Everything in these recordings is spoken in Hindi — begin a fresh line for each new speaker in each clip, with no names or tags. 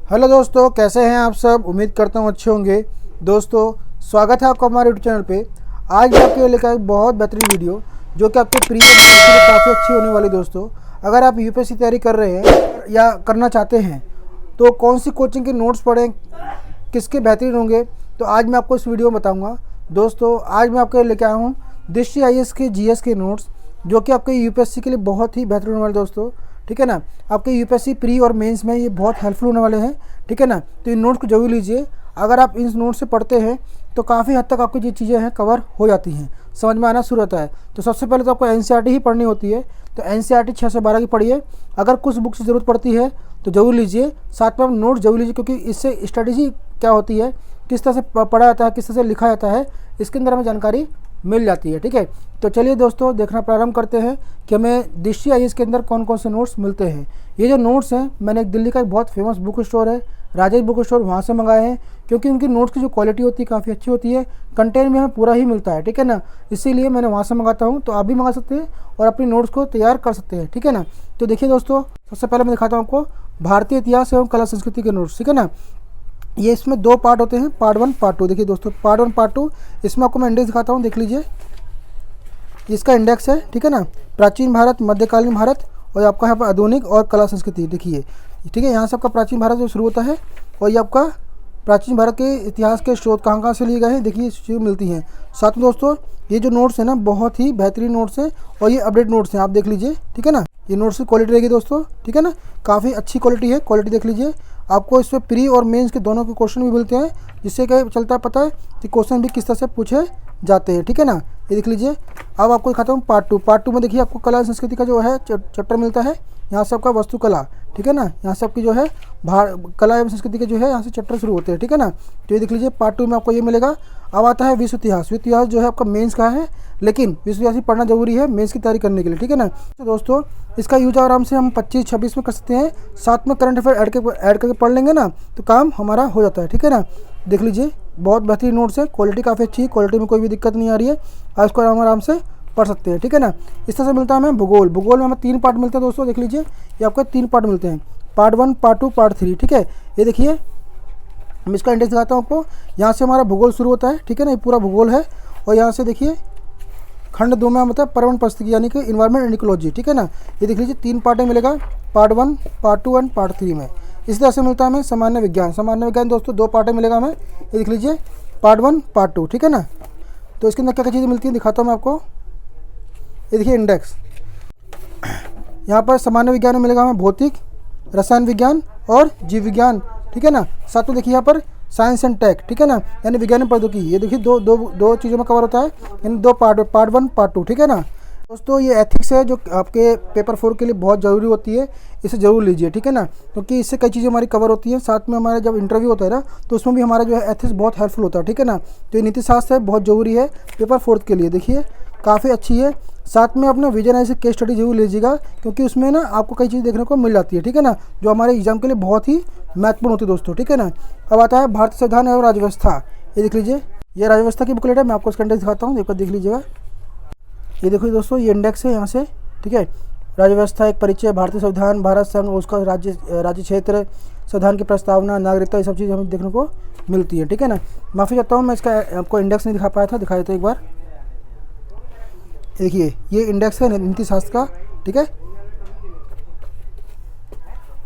हेलो दोस्तों, कैसे हैं आप सब। उम्मीद करता हूँ अच्छे होंगे। दोस्तों, स्वागत है आपका हमारे यूट्यूब चैनल पे। आज मैं आपके लिए लेकर एक बहुत बेहतरीन वीडियो जो कि आपके प्री के लिए काफ़ी अच्छी होने वाली। दोस्तों, अगर आप यूपीएससी तैयारी कर रहे हैं या करना चाहते हैं तो कौन सी कोचिंग के नोट्स पढ़ें, किसके बेहतरीन होंगे, तो आज मैं आपको इस वीडियो में बताऊँगा। दोस्तों, आज मैं आपके लिए लेकर आया हूँ दृष्टि आईएएस के जीएस के नोट्स जो कि आपके यूपीएससी के लिए बहुत ही बेहतरीन होने वाले। दोस्तों, ठीक है ना, आपके यूपीएससी प्री और मेंस में ये बहुत हेल्पफुल होने वाले हैं। ठीक है ना, तो इन नोट्स को जरूर लीजिए। अगर आप इन नोट्स से पढ़ते हैं तो काफ़ी हद तक आपकी जो चीज़ें हैं कवर हो जाती हैं, समझ में आना शुरू होता है। तो सबसे पहले तो आपको एनसीईआरटी ही पढ़नी होती है, तो एनसीईआरटी 6 से 12 की पढ़िए। अगर कुछ बुक्स की ज़रूरत पड़ती है तो जरूर लीजिए, साथ में आप नोट्स जरूर लीजिए, क्योंकि इससे स्ट्रेटेजी क्या होती है, किस तरह से पढ़ा जाता है, किस तरह से लिखा जाता है, इसके अंदर हमें जानकारी मिल जाती है। ठीक है, तो चलिए दोस्तों देखना प्रारंभ करते हैं कि हमें दृष्टि आईएएस के अंदर कौन कौन से नोट्स मिलते हैं। ये जो नोट्स हैं, मैंने एक दिल्ली का एक बहुत फेमस बुक स्टोर है राजेश बुक स्टोर, वहाँ से मंगाए हैं, क्योंकि उनकी नोट्स की जो क्वालिटी होती है काफ़ी अच्छी होती है, कंटेंट में हमें पूरा ही मिलता है। ठीक है ना, इसीलिए मैंने वहाँ से मंगाता हूँ। तो आप भी मंगा सकते हैं और अपनी नोट्स को तैयार कर सकते हैं। ठीक है ना, तो देखिए दोस्तों, सबसे पहले मैं दिखाता हूँ आपको भारतीय इतिहास एवं कला संस्कृति के नोट्स। ठीक है ना, ये इसमें 2 पार्ट होते हैं, पार्ट 1 पार्ट 2। देखिए दोस्तों, पार्ट 1 पार्ट 2, इसमें आपको मैं इंडेक्स दिखाता हूँ, देख लीजिए। इसका इंडेक्स है, ठीक है ना, प्राचीन भारत, मध्यकालीन भारत और आपका यहाँ पर आधुनिक और कला संस्कृति। देखिए, ठीक है, यहाँ से आपका प्राचीन भारत जो शुरू होता है और ये आपका प्राचीन भारत के इतिहास के स्रोत कहाँ से लिए गए हैं, देखिए चीज़ें मिलती हैं। साथ में दोस्तों, ये जो नोट्स है ना, बहुत ही बेहतरीन नोट्स हैं और ये अपडेट नोट्स हैं, आप देख लीजिए। ठीक है ना, ये नोट्स की क्वालिटी रहेगी दोस्तों। ठीक है ना, काफ़ी अच्छी क्वालिटी है, क्वालिटी देख लीजिए। आपको इसमें प्री और मेंस के दोनों के क्वेश्चन भी मिलते हैं, जिससे क्या चलता है पता है कि क्वेश्चन भी किस तरह से पूछे जाते हैं। ठीक है ना, ये देख लीजिए। अब आपको दिखाता हूँ पार्ट 2। पार्ट 2 में देखिए आपको कला संस्कृति का जो है चैप्टर मिलता है। यहाँ से आपका वास्तुकला, ठीक है ना, यहाँ से आपकी जो है कला एवं संस्कृति के जो है यहाँ से चैप्टर शुरू होते हैं। ठीक है ना, तो ये देख लीजिए, पार्ट 2 में आपको ये मिलेगा। अब आता है विश्व इतिहास। विश्व इतिहास जो है आपका मेंस का है, लेकिन विश्व इतिहास पढ़ना जरूरी है मेंस की तैयारी करने के लिए। ठीक है ना, तो दोस्तों इसका यूज आराम से हम 25-26 में कर सकते हैं, साथ में करंट अफेयर ऐड करके पढ़ लेंगे ना, तो काम हमारा हो जाता है। ठीक है ना, देख लीजिए, बहुत बेहतरीन नोट्स है, क्वालिटी काफ़ी अच्छी है, क्वालिटी में कोई भी दिक्कत नहीं आ रही है, आप इसको आराम से पढ़ सकते हैं। ठीक है ना, इस तरह से मिलता है हमें भूगोल। भूगोल में हमें 3 पार्ट मिलते हैं दोस्तों, देख लीजिए, ये आपको 3 पार्ट मिलते हैं, पार्ट 1 पार्ट 2 पार्ट 3। ठीक है, ये देखिए, मैं इसका इंडेक्स दिखाता हूँ आपको। यहाँ से हमारा भूगोल शुरू होता है, ठीक है ना, ये पूरा भूगोल है। और यहाँ से देखिए खंड 2 में मतलब पर्यावरण परिस्थिति यानी कि इन्वायरमेंट एंड इकोलॉजी। ठीक है ना, ये देख लीजिए 3 पार्ट में मिलेगा, पार्ट 1 पार्ट 2 एंड पार्ट 3 में। इसी तरह से मिलता है हमें सामान्य विज्ञान। सामान्य विज्ञान दोस्तों 2 पार्ट में मिलेगा हमें, ये देख लीजिए, पार्ट 1 पार्ट 2। ठीक है ना, तो इसके अंदर क्या क्या चीज़ें मिलती हैं दिखाता हूँ मैं आपको। ये देखिए इंडेक्स, यहाँ पर सामान्य विज्ञान में मिलेगा हमें भौतिक, रसायन विज्ञान और जीव विज्ञान। ठीक है ना, साथ में देखिए यहाँ पर साइंस एंड टेक। ठीक है ना, यानी विज्ञान और प्रौद्योगिकी। ये देखिए दो चीज़ों में कवर होता है, यानी 2 पार्ट, पार्ट 1 पार्ट 2। ठीक है ना दोस्तों, ये एथिक्स है जो आपके पेपर 4 के लिए बहुत ज़रूरी होती है, इसे ज़रूर लीजिए। ठीक है ना, क्योंकि इससे कई चीज़ें हमारी कवर होती हैं। साथ में हमारा जब इंटरव्यू होता है ना, तो उसमें भी हमारा जो है एथिक्स बहुत हेल्पफुल होता है। ठीक है ना, तो ये नीति शास्त्र है, बहुत ज़रूरी है पेपर 4 के लिए। देखिए काफ़ी अच्छी है। साथ में अपना विजन ऐसे केस स्टडी जरूर लीजिएगा, क्योंकि उसमें ना आपको कई चीज़ देखने को मिल जाती है। ठीक है ना, जो हमारे एग्जाम के लिए बहुत ही महत्वपूर्ण होती है दोस्तों। ठीक है ना, अब आता है भारतीय संविधान एवं राज्यव्यवस्था। ये देख लीजिए, ये राज्यव्यवस्था की बुकलेट है, मैं आपको इसका इंडेक्स दिखाता हूँ, एक बार देख लीजिएगा। ये देखो दोस्तों, ये इंडेक्स है यहाँ से। ठीक है, राज्यव्यवस्था एक परिचय, भारतीय संविधान, भारत संघ, उसका राज्य क्षेत्र, संविधान की प्रस्तावना, नागरिकता, ये सब चीज़ हमें देखने को मिलती है। ठीक है ना, माफ़ी चाहता हूँ मैं इसका आपको इंडेक्स नहीं दिखा पाया था, दिखा देता एक बार। देखिए ये इंडेक्स है नीति शास्त्र का। ठीक है,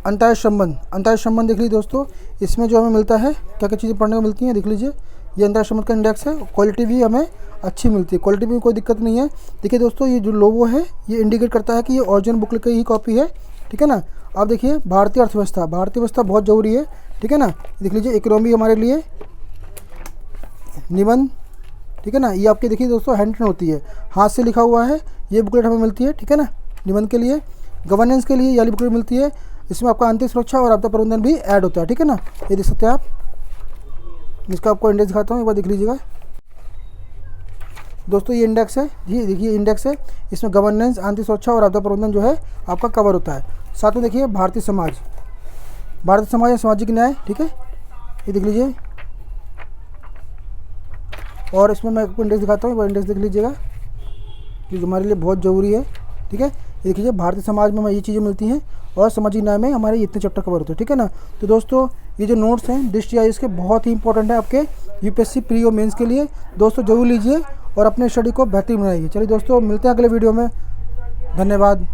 अंतर्राष्ट्रीय संबंध, अंतर्राष्ट्रीय संबंध देख लीजिए दोस्तों, इसमें जो हमें मिलता है क्या क्या चीज़ें पढ़ने को मिलती हैं, देख लीजिए। ये अंतर्राष्ट्रीय संबंध का इंडेक्स है, क्वालिटी भी हमें अच्छी मिलती है, क्वालिटी में कोई दिक्कत नहीं है। देखिए दोस्तों, ये जो लोगो है ये इंडिकेट करता है कि ये ओरिजिनल बुकलेट की ही कॉपी है। ठीक है ना, आप देखिए भारतीय अर्थव्यवस्था, भारतीय व्यवस्था बहुत ज़रूरी है। ठीक है ना, देख लीजिए, इकोनॉमी हमारे लिए, निबंध। ठीक है ना, ये आपके देखिए दोस्तों हैंड रिटन होती है, हाथ से लिखा हुआ है, ये बुकलेट हमें मिलती है। ठीक है ना, निबंध के लिए, गवर्नेंस के लिए ये वाली बुकलेट मिलती है। इसमें आपका आंतरिक सुरक्षा और आपदा प्रबंधन भी ऐड होता है। ठीक है ना, ये देख सकते हैं आप। इसका आपको इंडेक्स दिखाता हूँ, एक बार देख लीजिएगा दोस्तों। ये इंडेक्स है जी, देखिए इंडेक्स है, इसमें गवर्नेंस, आंतरिक सुरक्षा और आपदा प्रबंधन जो है आपका कवर होता है। साथ में देखिए भारतीय समाज, भारतीय समाज या सामाजिक न्याय। ठीक है, ये देख लीजिए, और इसमें मैं आपको इंडेक्स दिखाता हूँ, इंडेक्स देख लीजिएगा, क्योंकि हमारे लिए बहुत ज़रूरी है। ठीक है, देखिए भारतीय समाज में हमें ये चीज़ें मिलती हैं और सामाजिक न्याय में हमारे इतने चैप्टर कवर होते हैं। ठीक है ना, तो दोस्तों ये जो नोट्स हैं डिश GIS के बहुत ही इंपॉर्टेंट है आपके यूपीएससी प्री और मेंस के लिए। दोस्तों जरूर लीजिए और अपने स्टडी को बेहतरीन बनाइए। चलिए दोस्तों मिलते हैं अगले वीडियो में। धन्यवाद।